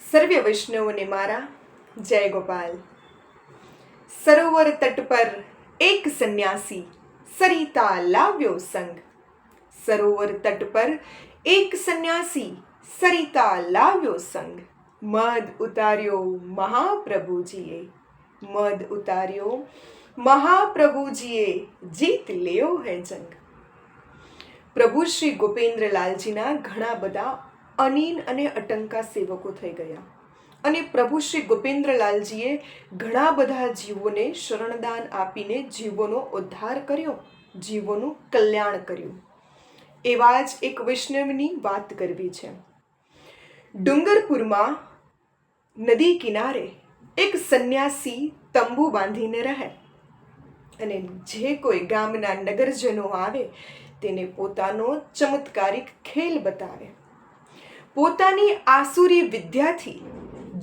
સર્વે વૈષ્ણવોને મારા જય ગોપાલ. સરોવર તટ પર એક સંન્યાસી સરિતા લાવ્યો સંગ. સરોવર તટ પર એક સંન્યાસી સરિતા લાવ્યો સંગ. મદ ઉતાર્યો મહાપ્રભુજીએ, મદ ઉતાર્યો મહાપ્રભુજીએ, જીત લેવો હે જંગ. પ્રભુ શ્રી ગોપેન્દ્રલાલજીના ઘણા બધા અનીન અને અટંકા સેવકો થઈ ગયા અને પ્રભુ શ્રી ગોપેન્દ્રલાલજીએ ઘણા બધા જીવોને શરણદાન આપીને જીવોનો ઉદ્ધાર કર્યો, જીવોનું કલ્યાણ કર્યું. એવા જ એક વૈષ્ણવની વાત કરવી છે. ડુંગરપુરમાં નદી કિનારે એક સંન્યાસી તંબુ બાંધીને રહે અને જે કોઈ ગામના નગરજનો આવે તેને પોતાનો ચમત્કારિક ખેલ બતાવે. પોતાની આસુરી વિદ્યાથી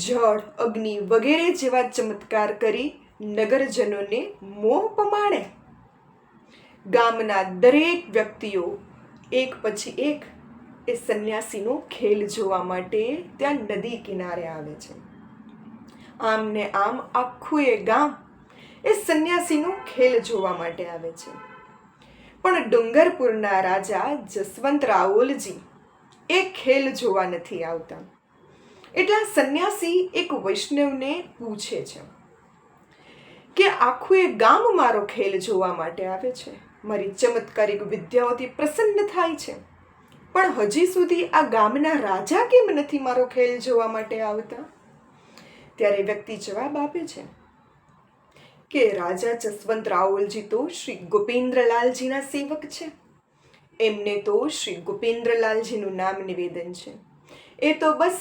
જળ, અગ્નિ વગેરે જેવા ચમત્કાર કરી નગરજનોને મોહ પમાડે. ગામના દરેક વ્યક્તિઓ એક પછી એક એ સંન્યાસીનો ખેલ જોવા માટે ત્યાં નદી કિનારે આવે છે. આમ ને આમ આખું એ ગામ એ સંન્યાસીનો ખેલ જોવા માટે આવે છે. પણ ડુંગરપુરના રાજા જસવંતરાઓલજી એ ખેલ જોવા નથી આવતા. એટલે સંન્યાસી એક વૈષ્ણવને પૂછે છે કે આખું એ ગામ મારો ખેલ જોવા માટે આવે છે, મારી ચમત્કારિક વિદ્યાઓથી પ્રસન્ન થાય છે, પણ હજી સુધી આ ગામના રાજા કેમ નથી મારો ખેલ જોવા માટે આવતા? ત્યારે વ્યક્તિ જવાબ આપે છે કે રાજા જસવંતરાઓલજી તો શ્રી ગોપેન્દ્રલાલજીના સેવક છે. એમને તો શ્રી ગોપેન્દ્રલાલજીનું નામ નિવેદન છે. એ તો બસ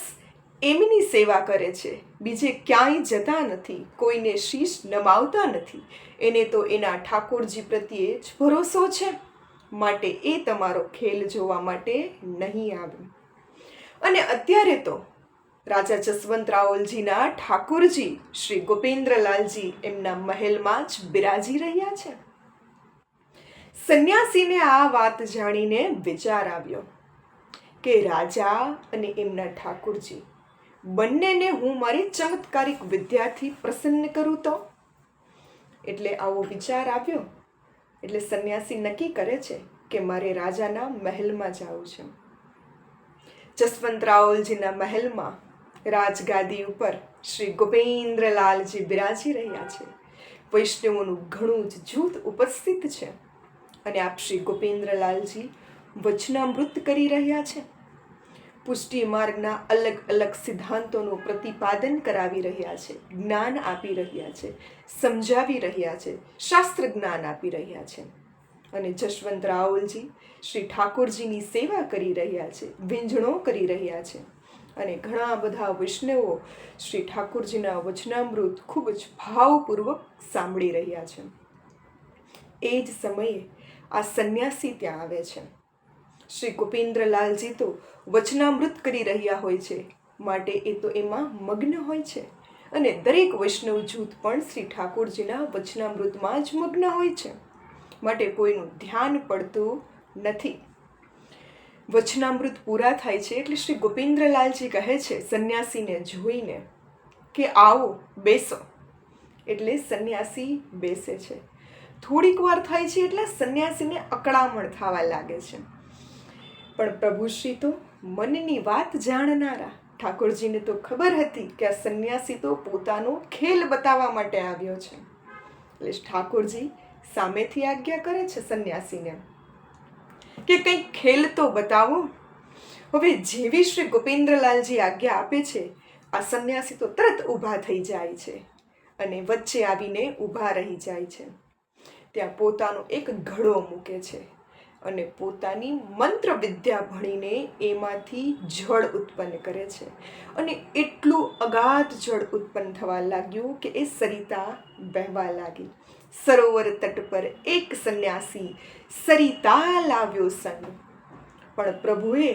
એમની સેવા કરે છે, બીજે ક્યાંય જતા નથી, કોઈને શીશ નમાવતા નથી. એને તો એના ઠાકોરજી પ્રત્યે જ ભરોસો છે, માટે એ તમારો ખેલ જોવા માટે નહીં આવે. અને અત્યારે તો રાજા જસવંતરાઓલજીના ઠાકોરજી શ્રી ગોપેન્દ્રલાલજી એમના મહેલમાં જ બિરાજી રહ્યા છે. સંન્યાસીને આ વાત જાણીને વિચાર આવ્યો કે રાજા અને એમના ઠાકોરજી બંનેને હું મારી ચમત્કારિક વિદ્યાથી પ્રસન્ન કરું તો. એટલે આવો વિચાર આવ્યો. એટલે સંન્યાસી નક્કી કરે છે કે મારે રાજાના મહેલમાં જવું છે. જસવંતરાઓલજીના મહેલમાં રાજગાદી ઉપર શ્રી ગોપેન્દ્રલાલજી બિરાજી રહ્યા છે. વૈષ્ણવોનું ઘણું જ જૂથ ઉપસ્થિત છે અને આપ શ્રી ગોપેન્દ્રલાલજી વચનામૃત કરી રહ્યા છે. પુષ્ટિ માર્ગના અલગ અલગ સિદ્ધાંતોનું પ્રતિપાદન કરાવી રહ્યા છે, જ્ઞાન આપી રહ્યા છે, સમજાવી રહ્યા છે, શાસ્ત્ર જ્ઞાન આપી રહ્યા છે. અને જશવંતરાઓલજી શ્રી ઠાકોરજીની સેવા કરી રહ્યા છે, વીંઝણો કરી રહ્યા છે. અને ઘણા બધા વૈષ્ણવો શ્રી ઠાકોરજીના વચનામૃત ખૂબ જ ભાવપૂર્વક સાંભળી રહ્યા છે. એ જ સમયે આ સંન્યાસી ત્યાં આવે છે. શ્રી ગોપેન્દ્રલાલજી તો વચનામૃત કરી રહ્યા હોય છે, માટે એ તો એમાં મગ્ન હોય છે. અને દરેક વૈષ્ણવ જૂથ પણ શ્રી ઠાકોરજીના વચનામૃતમાં જ મગ્ન હોય છે, માટે કોઈનું ધ્યાન પડતું નથી. વચનામૃત પૂરા થાય છે એટલે શ્રી ગોપેન્દ્રલાલજી કહે છે સંન્યાસીને જોઈને કે આવો બેસો. એટલે સંન્યાસી બેસે છે. થોડીક વાર થાય છે એટલે સંન્યાસીને અકળામણ થવા લાગે છે. પણ પ્રભુશ્રી તો મનની વાત જાણનારા, ઠાકોરજીને તો ખબર હતી કે આ સંન્યાસી તો પોતાનો ખેલ બતાવવા માટે આવ્યો છે. એટલે ઠાકોરજી સામેથી આજ્ઞા કરે છે સંન્યાસીને કે કંઈક ખેલ તો બતાવો. હવે જેવી શ્રી ગોપેન્દ્રલાલજી આજ્ઞા આપે છે, આ સંન્યાસી તો તરત ઊભા થઈ જાય છે અને વચ્ચે આવીને ઊભા રહી જાય છે. ત્યાં પોતાનો એક ઘડો મૂકે છે અને પોતાની મંત્ર વિદ્યા ભણીને એમાંથી જળ ઉત્પન્ન કરે છે. અને એટલું અગાધ જળ ઉત્પન્ન થવા લાગ્યું કે એ સરિતા વહેવા લાગી. સરોવર તટ પર એક સંન્યાસી સરિતા લાવ્યો સંગ. પણ પ્રભુએ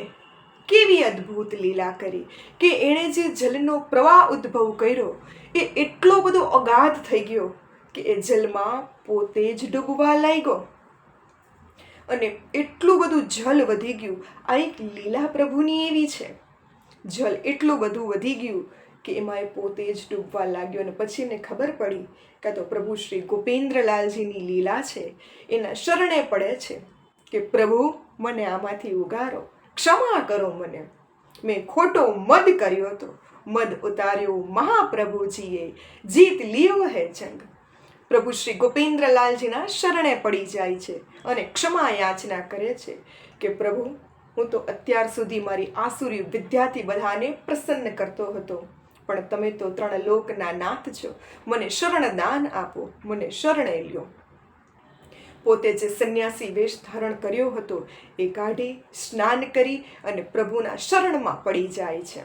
કેવી અદ્ભુત લીલા કરી કે એણે જે જલનો પ્રવાહ ઉદ્ભવ કર્યો એ એટલો બધો અગાધ થઈ ગયો કે એ જલમાં પોતે જ ડૂબવા લાગ્યો. અને એટલું બધું જલ વધી ગયું. આ એક લીલા પ્રભુની એવી છે જલ એટલું બધું વધી ગયું કે એમાં એ પોતે જ ડૂબવા લાગ્યો અને પછી એને ખબર પડી કે તો પ્રભુ શ્રી ગોપેન્દ્રલાલજીની લીલા છે. એના શરણે પડે છે કે પ્રભુ મને આમાંથી ઉગારો, ક્ષમા કરો મને, મેં ખોટો મદ કર્યો હતો, મદ ઉતાર્યો મહાપ્રભુજીએ, જીત લિયો હે જંગ. પ્રભુ શ્રી ગોપેન્દ્રલાલજીના શરણે પડી જાય છે અને ક્ષમા યાચના કરે છે કે પ્રભુ, હું તો અત્યાર સુધી મારી આસુરી વિદ્યાથી બધાને પ્રસન્ન કરતો હતો, પણ તમે તો 3 લોકના નાથ છો, મને શરણદાન આપો, મને શરણે લ્યો. પોતે જે સંન્યાસી વેશ ધારણ કર્યો હતો એ કાઢી સ્નાન કરી અને પ્રભુના શરણમાં પડી જાય છે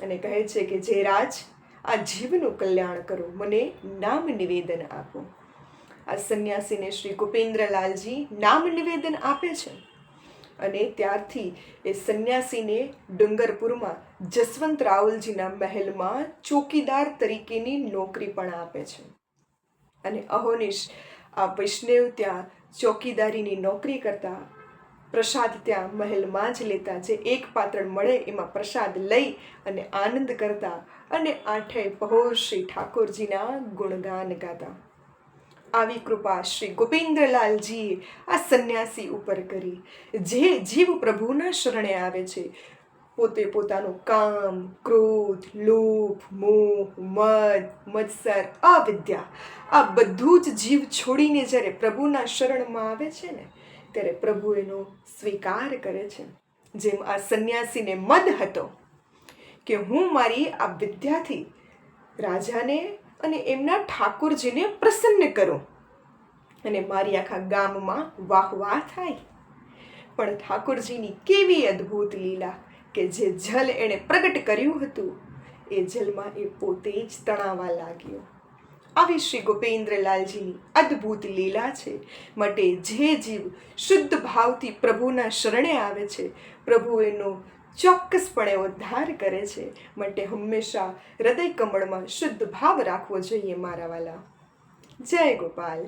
અને કહે છે કે જે રાજ, આ જીવનું કલ્યાણ કરો, મને નામ નિવેદન આપો. આ સંન્યાસીને શ્રી ગોપેન્દ્રલાલજી નામ નિવેદન આપે છે અને ત્યારથી એ સંન્યાસીને ડુંગરપુરમાં જસવંત રાવલજીના મહેલમાં ચોકીદાર તરીકેની નોકરી પણ આપે છે. અને અહોનિશ આ વૈષ્ણવ ત્યાં ચોકીદારીની નોકરી કરતા, પ્રસાદ ત્યાં મહેલમાં જ લેતા, જે એક પાત્રણ મળે એમાં પ્રસાદ લઈ અને આનંદ કરતા અને 8 પહોર શ્રી ઠાકોરજીના ગુણગાન ગાતા. આવી કૃપા શ્રી ગોપેન્દ્રલાલજીએ આ સંન્યાસી ઉપર કરી. જે જીવ પ્રભુના શરણે આવે છે, પોતે પોતાનું કામ, ક્રોધ, લોભ, મોહ, મદ, મત્સર, અવિદ્યા, આ બધું જ જીવ છોડીને જ્યારે પ્રભુના શરણમાં આવે છે ને, ત્યારે પ્રભુ એનો સ્વીકાર કરે છે. જેમ આ સંન્યાસીને મદ હતો કે હું મારી આ વિદ્યાથી રાજાને અને એમના ઠાકોરજીને પ્રસન્ન કરું અને મારી આખા ગામમાં વાહવાહ થાય. પણ ઠાકોરજીની કેવી અદ્ભુત લીલા કે જે જલ એણે પ્રગટ કર્યું હતું એ જલમાં એ પોતે જ તણાવા લાગ્યો. આવી શ્રી ગોપેન્દ્રલાલજીની અદ્ભુત લીલા છે. માટે જે જીવ શુદ્ધ ભાવથી પ્રભુના શરણે આવે છે, પ્રભુ એનો ચોક્કસપણે ઉદ્ધાર કરે છે. માટે હંમેશા હૃદય કમળમાં શુદ્ધ ભાવ રાખવો જોઈએ મારા વાલા. જય ગોપાલ.